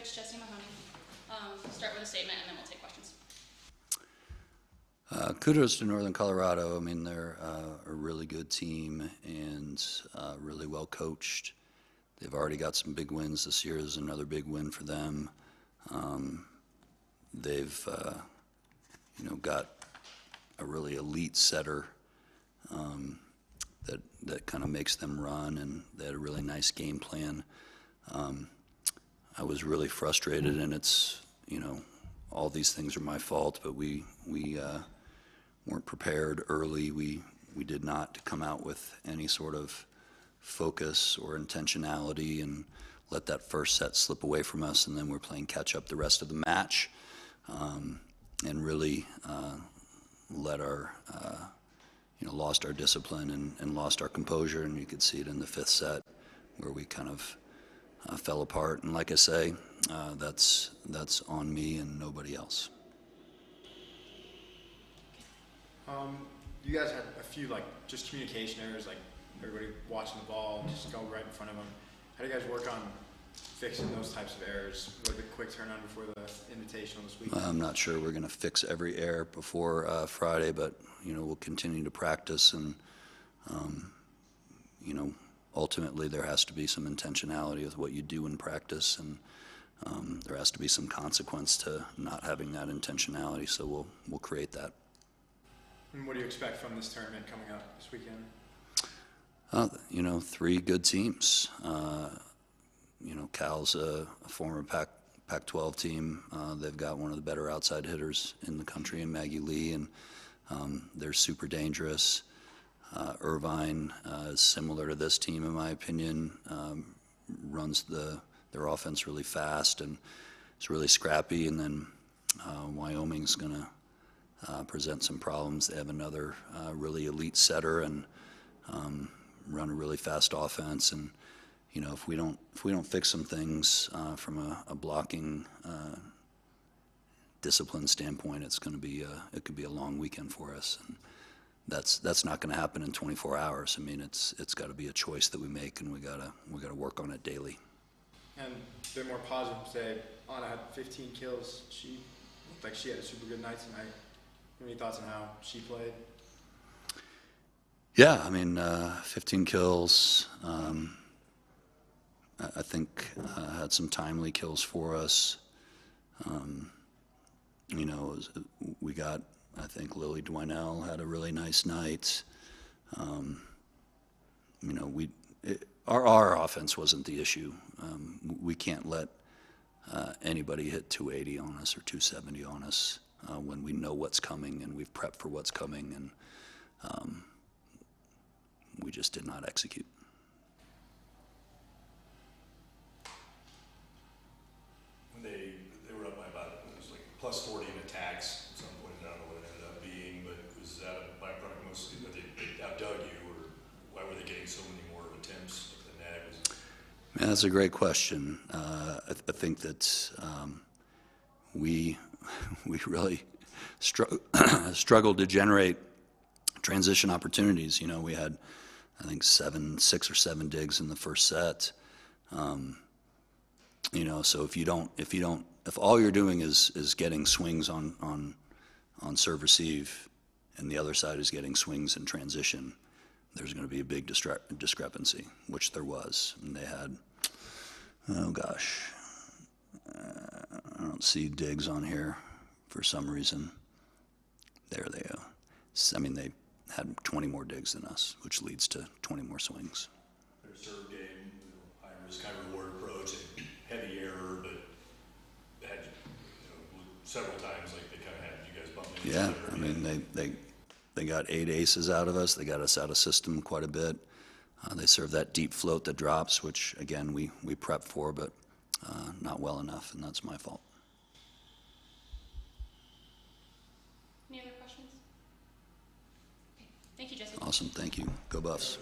Coach Jesse Mahoney. Start with a statement and then we'll take questions. Kudos to Northern Colorado. I mean, they're a really good team and really well coached. They've already got some big wins. This year is another big win for them. They've got a really elite setter that kind of makes them run, and they had a really nice game plan. I was really frustrated, and it's, all these things are my fault, but we weren't prepared early. We did not come out with any sort of focus or intentionality and let that first set slip away from us, and then we're playing catch up the rest of the match, and really let our lost our discipline and lost our composure, and you could see it in the fifth set where we kind of fell apart. And like I say, that's on me and nobody else. You guys had a few just communication errors, like everybody watching the ball just go right in front of them. How do you guys work on fixing those types of errors with a quick turnaround before the Invitational this week? I'm not sure we're going to fix every error before Friday, but we'll continue to practice, and ultimately there has to be some intentionality with what you do in practice, and there has to be some consequence to not having that intentionality. So we'll create that. And what do you expect from this tournament coming up this weekend? Three good teams. Cal's a former Pac-12 team. They've got one of the better outside hitters in the country in Maggie Lee, and they're super dangerous. Irvine is similar to this team, in my opinion. Runs their offense really fast and is really scrappy. And then Wyoming's going to present some problems. They have another really elite setter and run a really fast offense. And if we don't fix some things from a blocking discipline standpoint, it could be a long weekend for us. And that's not going to happen in 24 hours. I mean, it's got to be a choice that we make, and we gotta work on it daily. And they're more positive today. Anna had 15 kills. She looked like she had a super good night tonight. Any thoughts on how she played? Yeah, I mean, 15 kills. I think had some timely kills for us. We got, I think Lily Dwinell had a really nice night. Our offense wasn't the issue. We can't let anybody hit 280 on us or 270 on us when we know what's coming and we've prepped for what's coming, and we just did not execute. When they were up by about, it was like plus 40 in attacks at some point. I don't know what it ended up being, but was that a byproduct mostly that they outdug you, or why were they getting so many more attempts at the net? Man, that's a great question. I think that we really struggled to generate transition opportunities. We had, I think, 6 or 7 digs in the first set. So if all you're doing is getting swings on serve receive, and the other side is getting swings in transition, there's going to be a big discrepancy, which there was. And they had, I don't see digs on here for some reason. There they go. I mean, they had 20 more digs than us, which leads to 20 more swings. Their serve game, high risk, high reward approach, and heavy error, but they had several times they kind of had you guys bumping into Yeah, each other. I mean, they got 8 aces out of us. They got us out of system quite a bit. They serve that deep float that drops, which, again, we prep for, but not well enough, and that's my fault. Any other questions? Okay. Thank you, Jesse. Awesome, thank you. Go Buffs.